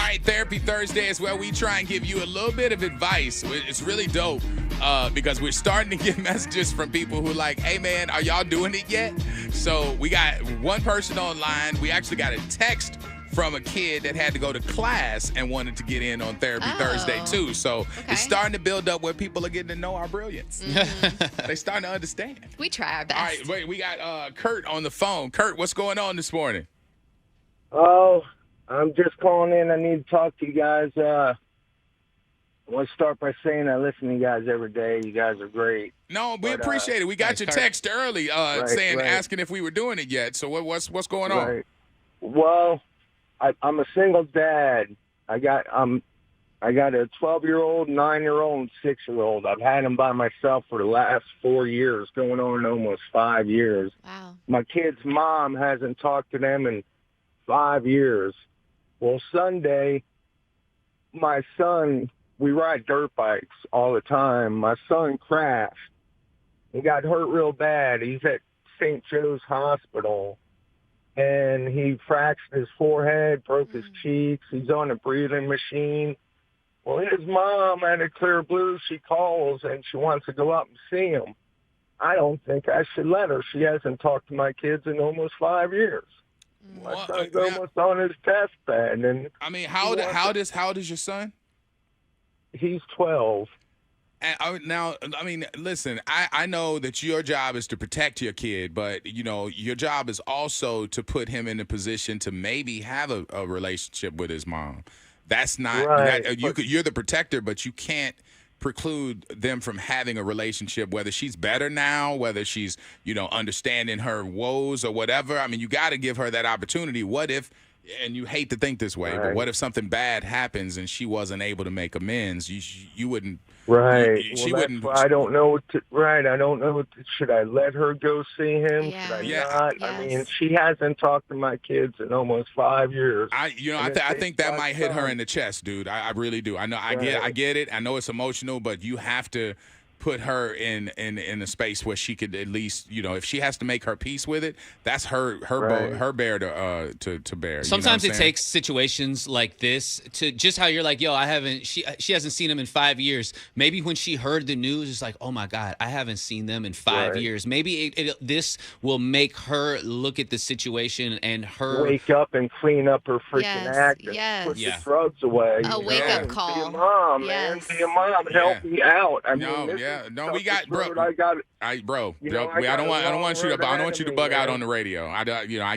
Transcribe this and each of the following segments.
right, Therapy Thursday is where we try and give you a little bit of advice. It's really dope because we're starting to get messages from people who like, hey, man, are y'all doing it yet? So we got one person online. We actually got a text from a kid that had to go to class and wanted to get in on Therapy Thursday, too. So it's starting to build up where people are getting to know our brilliance. They're starting to understand. We try our best. All right, wait, we got Kurt on the phone. Kurt, what's going on this morning? Oh, I'm just calling in. I need to talk to you guys. I want to start by saying I listen to you guys every day. You guys are great. No, we appreciate it. We got your text early asking if we were doing it yet. So what's going on? Right. Well, I'm a single dad. I got a 12-year-old, 9-year-old, and 6-year-old. I've had them by myself for the last 4 years, going on almost 5 years. Wow. My kid's mom hasn't talked to them in 5 years. Well, Sunday, my son, we ride dirt bikes all the time. My son crashed. He got hurt real bad. He's at St. Joe's Hospital. And he fractured his forehead, broke his cheeks. He's on a breathing machine. Well, his mom at a Clear Blue, she calls and she wants to go up and see him. I don't think I should let her. She hasn't talked to my kids in almost 5 years. My son's almost on his deathbed. And I mean, how old is your son? He's 12. Now, I mean, listen, I know that your job is to protect your kid, but, you know, your job is also to put him in a position to maybe have a relationship with his mom. That's not right. You're the protector, but you can't preclude them from having a relationship, whether she's better now, whether she's, you know, understanding her woes or whatever. I mean, you got to give her that opportunity. What if, and you hate to think this way, but what if something bad happens and she wasn't able to make amends? You wouldn't. Right. She well, wouldn't. I don't know what to, right. I don't know what to, should I let her go see him? Yeah. Should I Yeah. not? Yes. I mean, she hasn't talked to my kids in almost 5 years. I think that might hit her in the chest, dude. I really do. I know. I get it. I know it's emotional, but you have to put her in a space where she could at least, you know, if she has to make her peace with it, that's her bear to bear. Sometimes you know it takes situations like this to just how you're like, yo, she hasn't seen him in 5 years. Maybe when she heard the news, it's like, oh my God, I haven't seen them in 5 years. Maybe this will make her look at the situation and her wake up and clean up her freaking act and put the drugs away. A wake-up call. Be a mom, man. Be a mom. Help me out. I mean, no, we got, bro. I don't want you to bug out on the radio. I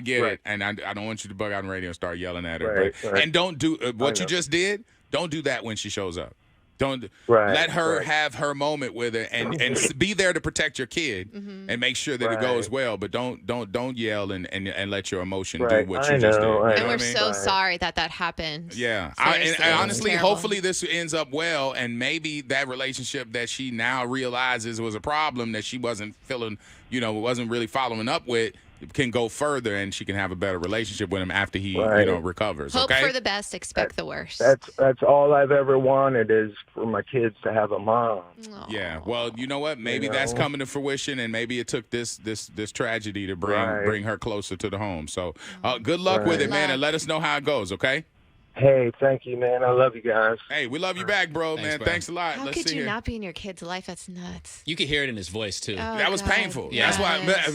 get it, and I don't want you to bug out on the radio and start yelling at her. And don't do what you just did. Don't do that when she shows up. Don't let her have her moment with her and be there to protect your kid and make sure that it goes well. But don't yell and let your emotion do what you just did. And we're so sorry that happened. Yeah, and honestly, hopefully this ends up well, and maybe that relationship that she now realizes was a problem that she wasn't feeling, wasn't really following up with, can go further, and she can have a better relationship with him after he, recovers. Hope okay? for the best, expect the worst. That's all I've ever wanted is for my kids to have a mom. Aww. Yeah. Well, you know what? Maybe that's coming to fruition, and maybe it took this tragedy to bring her closer to the home. So, good luck with it, man, and let us know how it goes. Okay. Hey, thank you, man. I love you guys. Hey, we love you back, bro, man. Bro. Thanks a lot. How could you not be in your kid's life? That's nuts. You could hear it in his voice too. Oh, that was God. painful. Yes.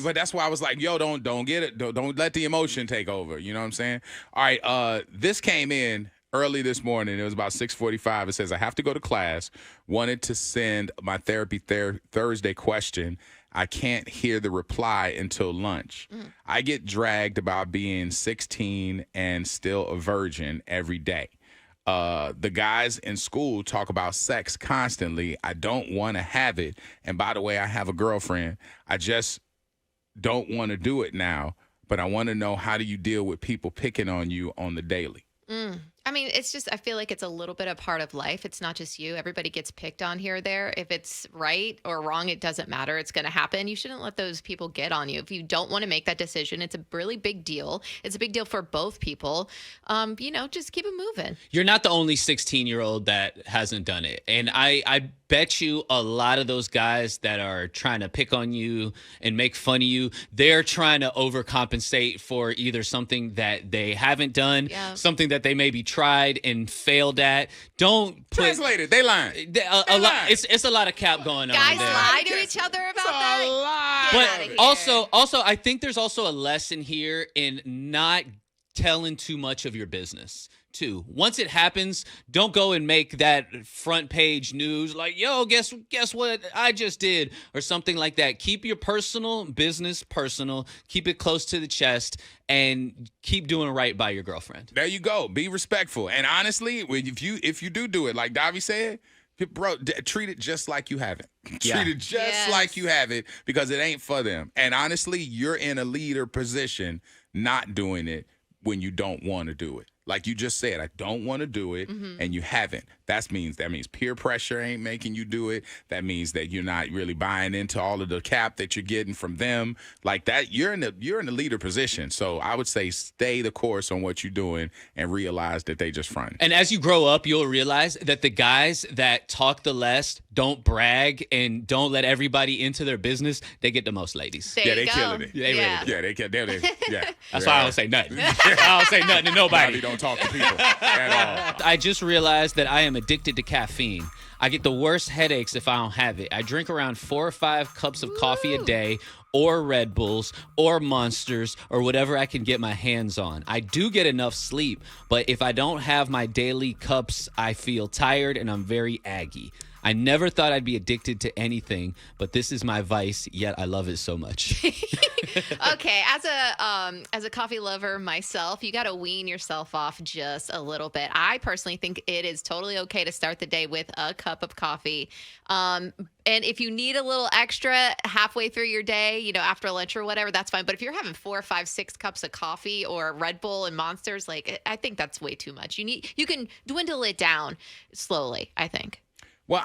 That's why I was like, yo, don't get it. Don't let the emotion take over. You know what I'm saying? All right. This came in early this morning. It was about 6:45. It says, I have to go to class. Wanted to send my Therapy Thursday question. I can't hear the reply until lunch. I get dragged about being 16 and still a virgin every day. The guys in school talk about sex constantly. I don't want to have it. And by the way, I have a girlfriend. I just don't want to do it now. But I want to know, how do you deal with people picking on you on the daily? I mean, it's just, I feel like it's a little bit a part of life. It's not just you. Everybody gets picked on here or there. If it's right or wrong, it doesn't matter. It's going to happen. You shouldn't let those people get on you. If you don't want to make that decision, it's a really big deal. It's a big deal for both people. Just keep it moving. You're not the only 16-year-old that hasn't done it. And I bet you a lot of those guys that are trying to pick on you and make fun of you, they're trying to overcompensate for either something that they haven't done, something that they maybe tried tried and failed at. Don't put Translated, they lying. a lot. It's a lot of cap going on Guys there. lie to each other about that. A lot. Get But outta here. also, I think there's also a lesson here in not telling too much of your business too. Once it happens, don't go and make that front page news like, yo, guess what I just did, or something like that. Keep your personal business personal, keep it close to the chest, and keep doing right by your girlfriend. There you go. Be respectful. And honestly, if you do it, like Davi said, bro, treat it just like you have it. Yeah. Treat it just like you have it, because it ain't for them. And honestly, you're in a leader position not doing it when you don't want to do it. Like you just said, I don't want to do it, and you haven't. That means peer pressure ain't making you do it. That means that you're not really buying into all of the cap that you're getting from them. Like that, you're in the leader position. So I would say stay the course on what you're doing and realize that they just front. And as you grow up, you'll realize that the guys that talk the less, don't brag, and don't let everybody into their business, they get the most ladies. There Yeah, you they go. killing it. They yeah. Yeah, they can. Yeah, That's why I don't say nothing. I don't say nothing to nobody. Davi don't talk to people at all. I just realized that I am addicted to caffeine. I get the worst headaches if I don't have it. I drink around 4 or 5 cups of coffee a day, or Red Bulls, or Monsters, or whatever I can get my hands on. I do get enough sleep, but if I don't have my daily cups, I feel tired and I'm very aggy. I never thought I'd be addicted to anything, but this is my vice, yet I love it so much. Okay, as a coffee lover myself, you got to wean yourself off just a little bit. I personally think it is totally okay to start the day with a cup of coffee. And if you need a little extra halfway through your day, after lunch or whatever, that's fine. But if you're having 4, 5, 6 cups of coffee or Red Bull and Monsters, I think that's way too much. You can dwindle it down slowly, I think. Well,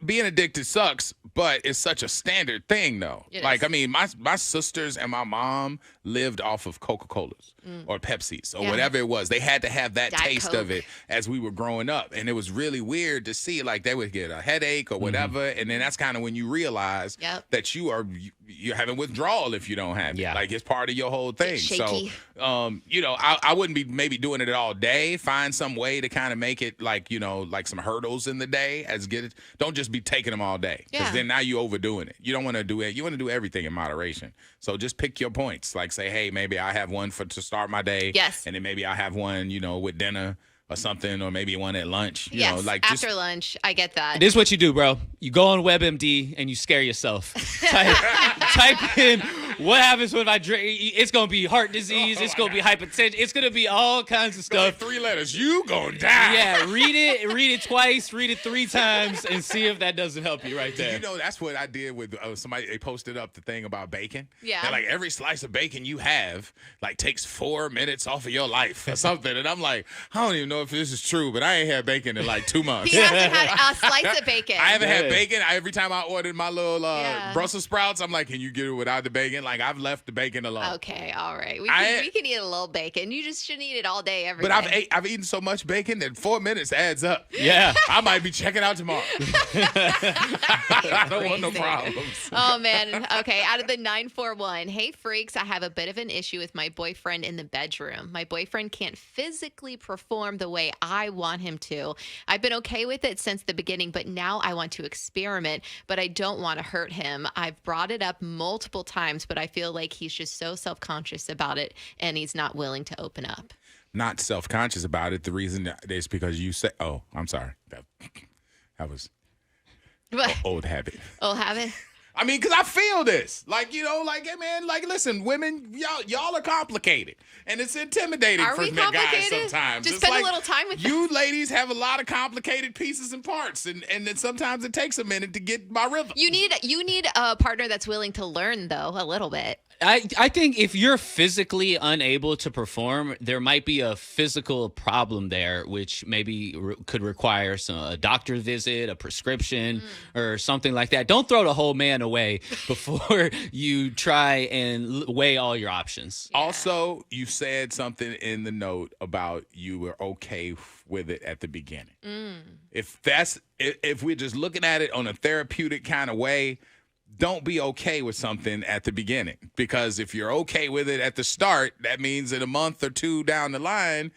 being addicted sucks, but it's such a standard thing, though. It Like, is. my sisters and my mom lived off of Coca-Colas or Pepsis or whatever it was. They had to have that Diet taste Coke. of it as we were growing up. And it was really weird to see, like, they would get a headache or whatever. And then that's kind of when you realize Yep. that you're having withdrawal if you don't have it. Yeah. Like, it's part of your whole thing. shaky. So, I wouldn't be maybe doing it all day. Find some way to kind of make it like some hurdles in the day. Don't just be taking them all day, because Yeah. then now you're overdoing it. You don't want to do it. You want to do everything in moderation. So just pick your points. Like say, hey, maybe I have one to start my day. Yes. And then maybe I have one, with dinner or something, or maybe one at lunch. Yes, like after lunch, I get that. This is what you do, bro. You go on WebMD and you scare yourself. Type in what happens when I drink. It's gonna be heart disease. It's gonna be hypertension. It's gonna be all kinds of like stuff. 3 letters. You gonna die. Yeah, read it twice, read it 3 times, and see if that doesn't help you right there. That's what I did with somebody. They posted up the thing about bacon. Yeah. And like every slice of bacon you have takes 4 minutes off of your life or something. And I'm like, I don't even know if this is true, but I ain't had bacon in 2 months. He hasn't had a slice of bacon. I haven't had Yeah. bacon. Every time I ordered my little Yeah. Brussels sprouts, I'm like, can you get it without the bacon? Like, I've left the bacon alone. Okay, all right. We I- can eat a little bacon. You just shouldn't eat it all day, every But day. I've eaten so much bacon that 4 minutes adds up. Yeah. I might be checking out tomorrow. I don't want no Crazy. problems. Oh, man. Okay, out of the 941. Hey, freaks, I have a bit of an issue with my boyfriend in the bedroom. My boyfriend can't physically perform the way I want him to. I've been okay with it since the beginning, but now I want to experiment, but I don't want to hurt him. I've brought it up multiple times, but I feel like he's just so self-conscious about it, and he's not willing to open up. Not self-conscious about it. The reason is because you say, oh, I'm sorry. That was What? old habit. Oh, have it? Because I feel this. Hey, man, listen, women, y'all are complicated. And it's intimidating Are for we guys complicated? sometimes. Just It's spend a little time with you ladies have a lot of complicated pieces and parts. And then sometimes it takes a minute to get my rhythm. You need a partner that's willing to learn, though, a little bit. I think if you're physically unable to perform, there might be a physical problem there, which maybe could require a doctor visit, a prescription, or something like that. Don't throw the whole man away before you try and weigh all your options. Also, you said something in the note about you were okay with it at the beginning. If we're just looking at it on a therapeutic kind of way, don't be okay with something at the beginning, because if you're okay with it at the start, that means in a month or 2 down the line,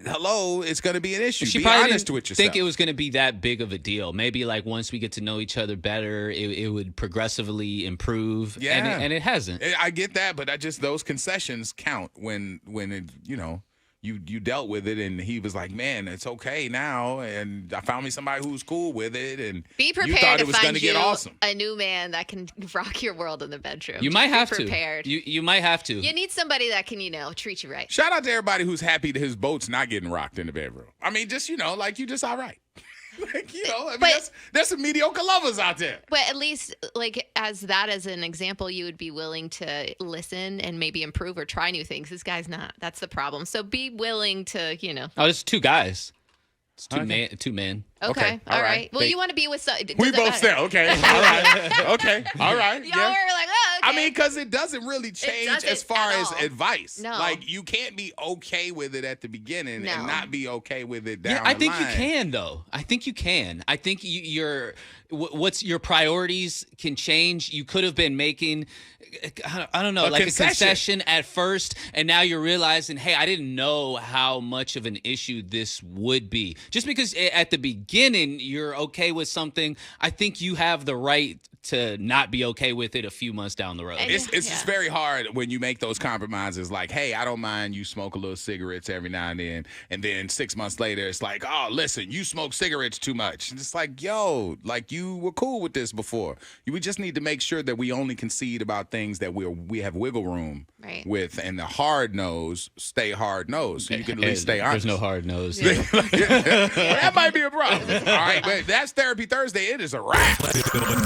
hello, it's going to be an issue. She Be probably honest didn't with yourself. think it was going to be that big of a deal. Maybe like once we get to know each other better, it would progressively improve. Yeah. And it hasn't. I get that, but those concessions count when it, you dealt with it, and he was like, man, it's okay now, and I found me somebody who's cool with it, and Be prepared you thought to it was find gonna get you awesome. a new man that can rock your world in the bedroom. You Just might be have prepared. to. You might have to. You need somebody that can, treat you right. Shout out to everybody who's happy that his boat's not getting rocked in the bedroom. I mean, just, like you just all right. There's some mediocre lovers out there. But at least, as an example, you would be willing to listen and maybe improve or try new things. This guy's not. That's the problem. So be willing to, Oh, it's two guys. It's two Okay. men. Okay. All right. Well, you want to be with some. We both say, okay. All right. Okay. All right. Y'all were like, oh, okay. I mean, because it doesn't really change doesn't as far at as all. advice. No. Like, you can't be okay with it at the beginning No. and not be okay with it down Yeah, I the think line. you can, though. I think you can. I think what's your priorities can change. You could have been making, I don't know, A like concession. a concession at first, and now you're realizing, hey, I didn't know how much of an issue this would be. Just because at the beginning you're okay with something, I think you have the right to not be okay with it a few months down the road. And- It's just very hard when you make those compromises like, hey, I don't mind you smoke a little cigarettes every now and then 6 months later, it's like, oh, listen, you smoke cigarettes too much. And it's like, yo, like you were cool with this before. We just need to make sure that we only concede about things that we have wiggle room Right. with, and the hard nose, stay hard nose. So you can at least stay honest. There's no hard nose. Yeah. Well, that might be a problem. All right, but that's Therapy Thursday. It is a wrap.